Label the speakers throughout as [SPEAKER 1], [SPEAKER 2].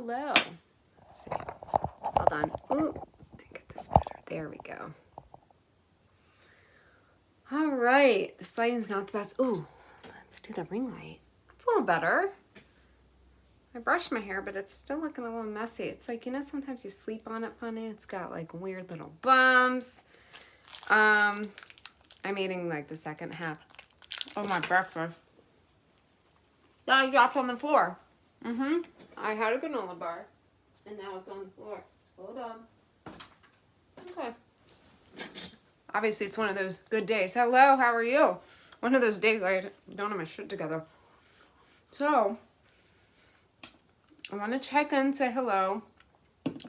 [SPEAKER 1] hello. Let's see. Hold on. Ooh, get this better. There we go. All right. This lighting's not the best. Ooh, let's do the ring light. That's a little better. I brushed my hair, but it's still looking a little messy. It's like, you know, sometimes you sleep on it funny. It's got like weird little bumps. I'm eating like the second half of my breakfast that I dropped on the floor. I had a granola bar, and now it's on the floor. Hold on. Okay. Obviously, it's one of those good days. Hello, how are you? One of those days I don't have my shit together. So, I want to check in, say hello,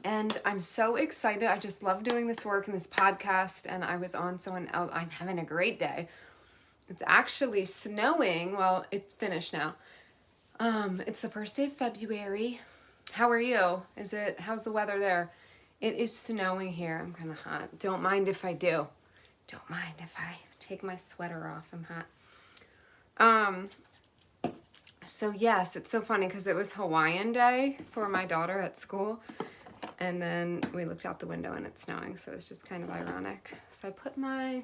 [SPEAKER 1] and I'm so excited. I just love doing this work and this podcast, and I was on someone else. I'm having a great day. It's actually snowing. Well, it's finished now. It's the first day of February. How are you? How's the weather there? It is snowing here. I'm kind of hot. Don't mind if I do. Don't mind if I take my sweater off. I'm hot. So yes, it's so funny because it was Hawaiian Day for my daughter at school. And then we looked out the window and it's snowing. So it's just kind of ironic. So I put I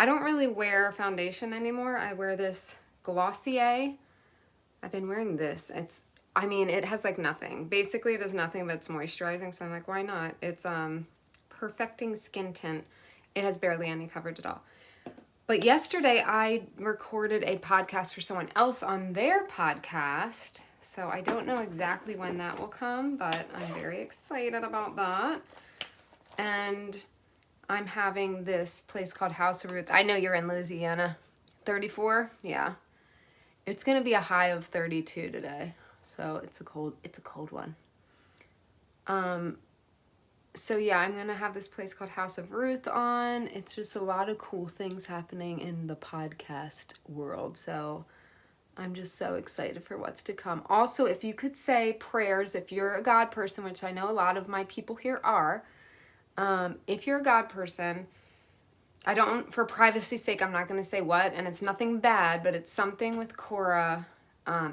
[SPEAKER 1] don't really wear foundation anymore. I wear this Glossier. I've been wearing this. It has like nothing. Basically, it does nothing but it's moisturizing. So I'm like, why not? It's Perfecting Skin Tint. It has barely any coverage at all. But yesterday, I recorded a podcast for someone else on their podcast. So I don't know exactly when that will come, but I'm very excited about that. And I'm having this place called House of Ruth. I know you're in Louisiana. 34? Yeah. It's going to be a high of 32 today. So it's a cold one. So yeah, I'm going to have this place called House of Ruth on. It's just a lot of cool things happening in the podcast world. So I'm just so excited for what's to come. Also, if you could say prayers, if you're a God person, which I know a lot of my people here are, if you're a God person, for privacy's sake, I'm not going to say what, and it's nothing bad, but it's something with Cora.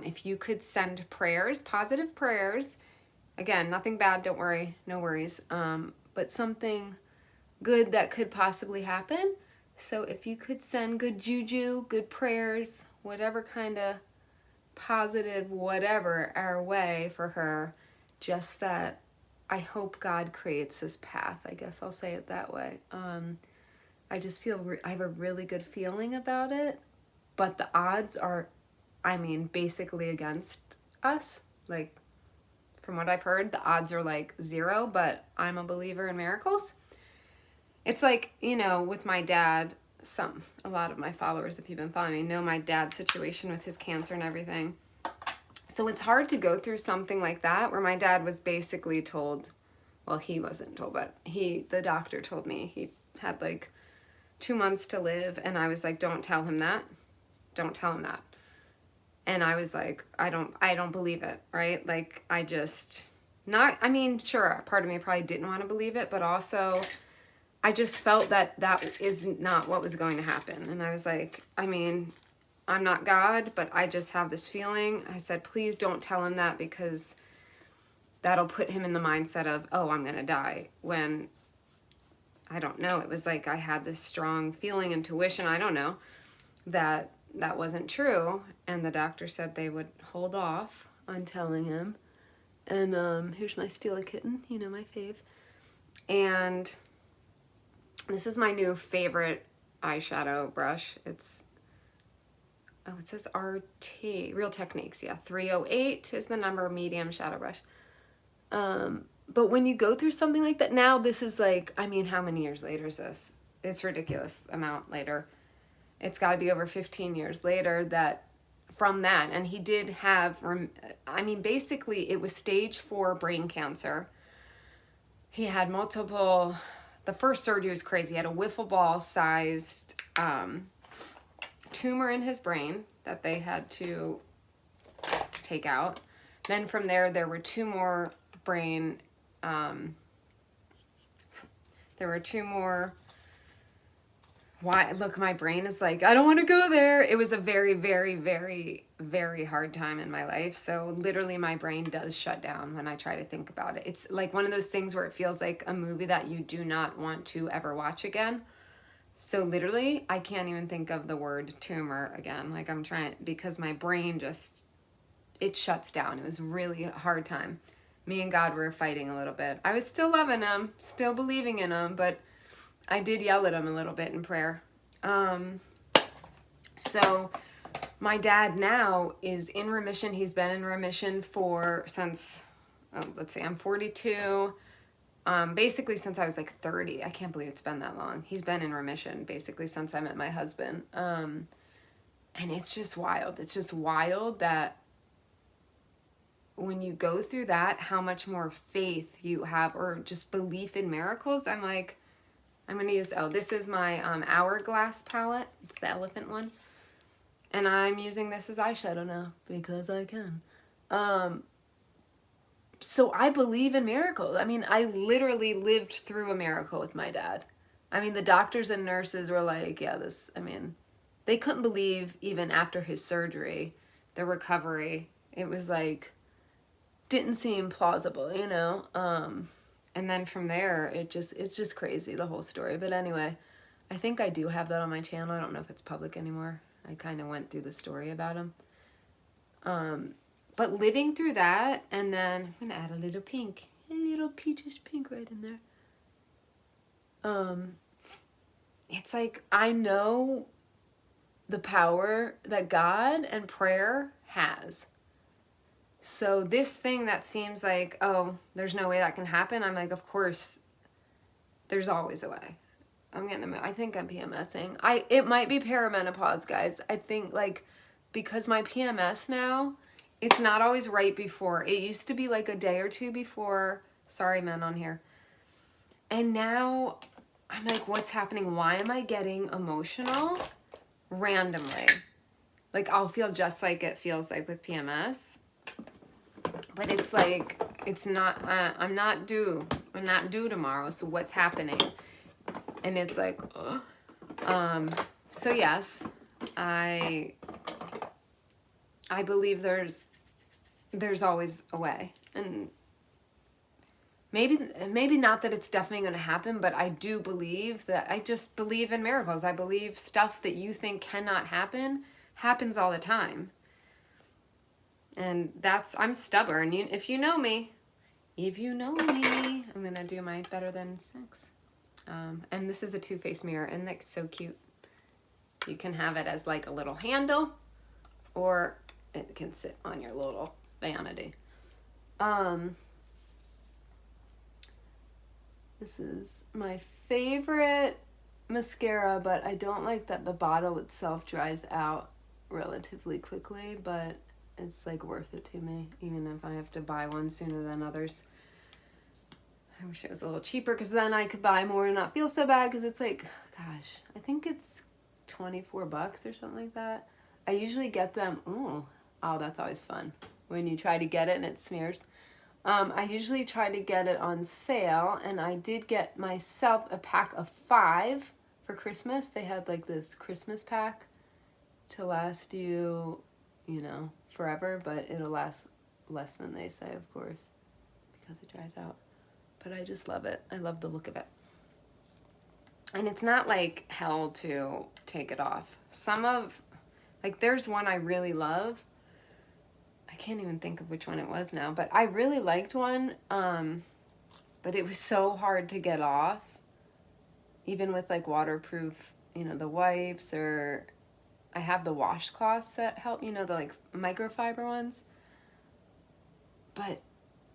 [SPEAKER 1] If you could send prayers, positive prayers, again, nothing bad, don't worry, no worries, but something good that could possibly happen. So if you could send good juju, good prayers, whatever kind of positive whatever our way for her, just that I hope God creates this path. I guess I'll say it that way. I just feel I have a really good feeling about it, but the odds are, basically against us. Like, from what I've heard, the odds are like 0, but I'm a believer in miracles. It's like, with my dad, a lot of my followers, if you've been following me, know my dad's situation with his cancer and everything. So it's hard to go through something like that where my dad was basically told, well, he wasn't told, but the doctor told me he had like 2 months to live, and I was like, don't tell him that. Don't tell him that. And I was like, I don't believe it, right? Like, sure, part of me probably didn't want to believe it, but also I just felt that is not what was going to happen. And I was like, I'm not God, but I just have this feeling. I said, please don't tell him that, because that'll put him in the mindset of, oh, I'm going to die, when I don't know. It was like I had this strong feeling, intuition, I don't know, that wasn't true. And the doctor said they would hold off on telling him. And here's my Steal Kitten, my fave. And this is my new favorite eyeshadow brush. It says RT, Real Techniques, yeah. 308 is the number, medium shadow brush. But when you go through something like that, now this is like, how many years later is this? It's ridiculous amount later. It's got to be over 15 years later from that. And he did have, basically it was stage 4 brain cancer. He had multiple, the first surgery was crazy. He had a wiffle ball sized tumor in his brain that they had to take out. Then from there were 2 more brain, why, look, my brain is like, I don't want to go there. It was a very, very, very very hard time in my life. So literally my brain does shut down when I try to think about it. It's like one of those things where it feels like a movie that you do not want to ever watch again. So literally I can't even think of the word tumor again. Like I'm trying, because my brain just, it shuts down. It was really a hard time. Me and God were fighting a little bit. I was still loving him, still believing in him, but I did yell at him a little bit in prayer. So my dad now is in remission. He's been in remission since, let's see, I'm 42. Basically since I was like 30. I can't believe it's been that long. He's been in remission basically since I met my husband. And it's just wild. It's just wild that when you go through that, how much more faith you have, or just belief in miracles. I'm like, I'm going to use, this is my Hourglass palette. It's the elephant one. And I'm using this as eyeshadow now because I can. So I believe in miracles. I mean, I literally lived through a miracle with my dad. I mean, the doctors and nurses were like, yeah, they couldn't believe even after his surgery, the recovery. It was like, didn't seem plausible, you know? And then from there, it's just crazy, the whole story. But anyway, I think I do have that on my channel. I don't know if it's public anymore. I kind of went through the story about him. But living through that, and then I'm going to add a little pink. A little peachish pink right in there. It's like, I know the power that God and prayer has. So this thing that seems like, oh, there's no way that can happen. I'm like, of course, there's always a way. I think I'm PMSing. It might be perimenopause, guys. I think like, because my PMS now, it's not always right before. It used to be like a day or two before. Sorry, men on here. And now I'm like, what's happening? Why am I getting emotional randomly? Like I'll feel just like it feels like with PMS. But it's like, it's not, I'm not due tomorrow. So what's happening? And it's like, so yes, I believe there's always a way. And maybe not that it's definitely going to happen, but I do believe that, I just believe in miracles. I believe stuff that you think cannot happen happens all the time. And I'm stubborn. If you know me, I'm going to do my better than 6. And this is a Too Faced mirror, and that's so cute. You can have it as like a little handle, or it can sit on your little vanity. This is my favorite mascara, but I don't like that the bottle itself dries out relatively quickly, but it's like worth it to me, even if I have to buy one sooner than others. I wish it was a little cheaper, because then I could buy more and not feel so bad, because it's like, gosh, I think it's 24 bucks or something like that. I usually get them, oh, that's always fun, when you try to get it and it smears. I usually try to get it on sale, and I did get myself a pack of 5 for Christmas. They had like this Christmas pack to last you, you know, forever, but it'll last less than they say, of course, because it dries out. But I just love it. I love the look of it. And it's not like hell to take it off. There's one I really love. I can't even think of which one it was now, but I really liked one, but it was so hard to get off, even with like waterproof, you know, the wipes, or I have the washcloths that help, you know, the like microfiber ones, but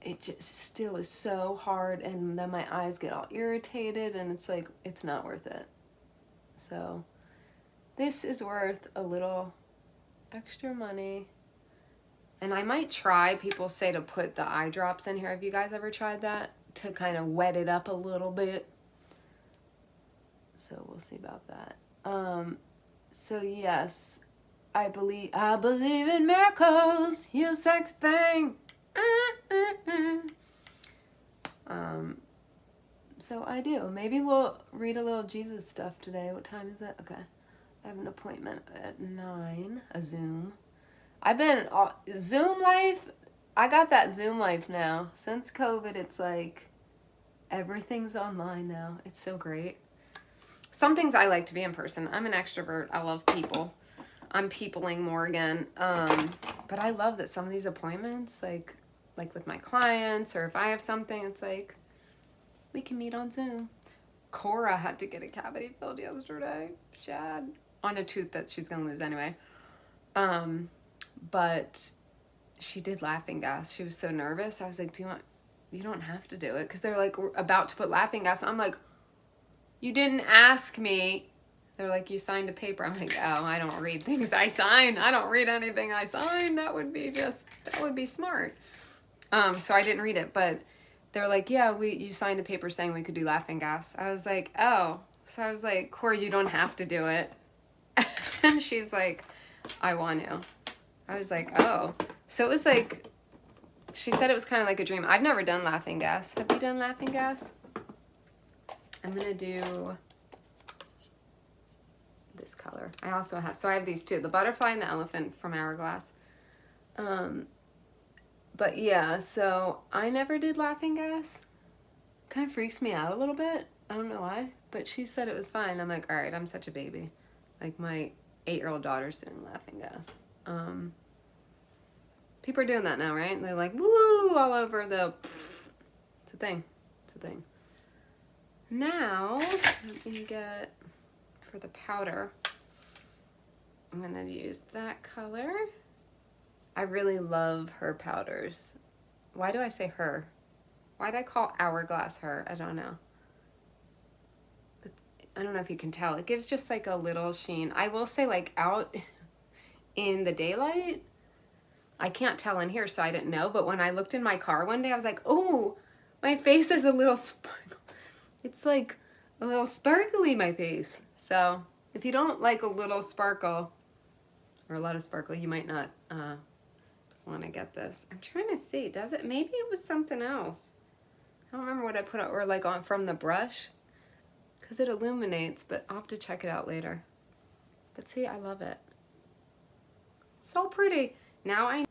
[SPEAKER 1] it just still is so hard, and then my eyes get all irritated, and it's like, it's not worth it. So this is worth a little extra money. And I might try, people say to put the eye drops in here. Have you guys ever tried that? To kind of wet it up a little bit. So we'll see about that. So yes, I believe in miracles, you sex thing. So I do. Maybe we'll read a little Jesus stuff today. What time is it? Okay. I have an appointment at 9, a Zoom. I've been, Zoom life, I got that Zoom life now. Since COVID, it's like, everything's online now. It's so great. Some things I like to be in person. I'm an extrovert. I love people. I'm peopling more again. But I love that some of these appointments, like with my clients, or if I have something, it's like, we can meet on Zoom. Cora had to get a cavity filled yesterday. Shad. On a tooth that she's gonna lose anyway. But she did laughing gas. She was so nervous. I was like, you don't have to do it. Because they're like, we're about to put laughing gas. I'm like, you didn't ask me. They're like, you signed a paper. I'm like, oh, I don't read things I sign. I don't read anything I sign. That would be smart. So I didn't read it, but they're like, yeah, you signed a paper saying we could do laughing gas. I was like, oh. So I was like, Corey, you don't have to do it. And she's like, I want to. I was like, oh. So it was like, she said it was kind of like a dream. I've never done laughing gas. Have you done laughing gas? I'm going to do this color. I also have, so I have these two, the butterfly and the elephant from Hourglass. But yeah, so I never did laughing gas. Kind of freaks me out a little bit. I don't know why, but she said it was fine. I'm like, all right, I'm such a baby. Like my 8-year-old daughter's doing laughing gas. People are doing that now, right? They're like, woo, all over the, it's a thing. It's a thing. Now, let me get, for the powder, I'm going to use that color. I really love her powders. Why do I say her? Why did I call Hourglass her? I don't know. But I don't know if you can tell. It gives just like a little sheen. I will say, like, out in the daylight, I can't tell in here, so I didn't know. But when I looked in my car one day, I was like, oh, my face is a little sparkle. It's like a little sparkly, my face. So if you don't like a little sparkle or a lot of sparkle, you might not want to get this. I'm trying to see. Does it? Maybe it was something else. I don't remember what I put on, or like on from the brush, because it illuminates, but I'll have to check it out later. But see, I love it. So pretty. Now I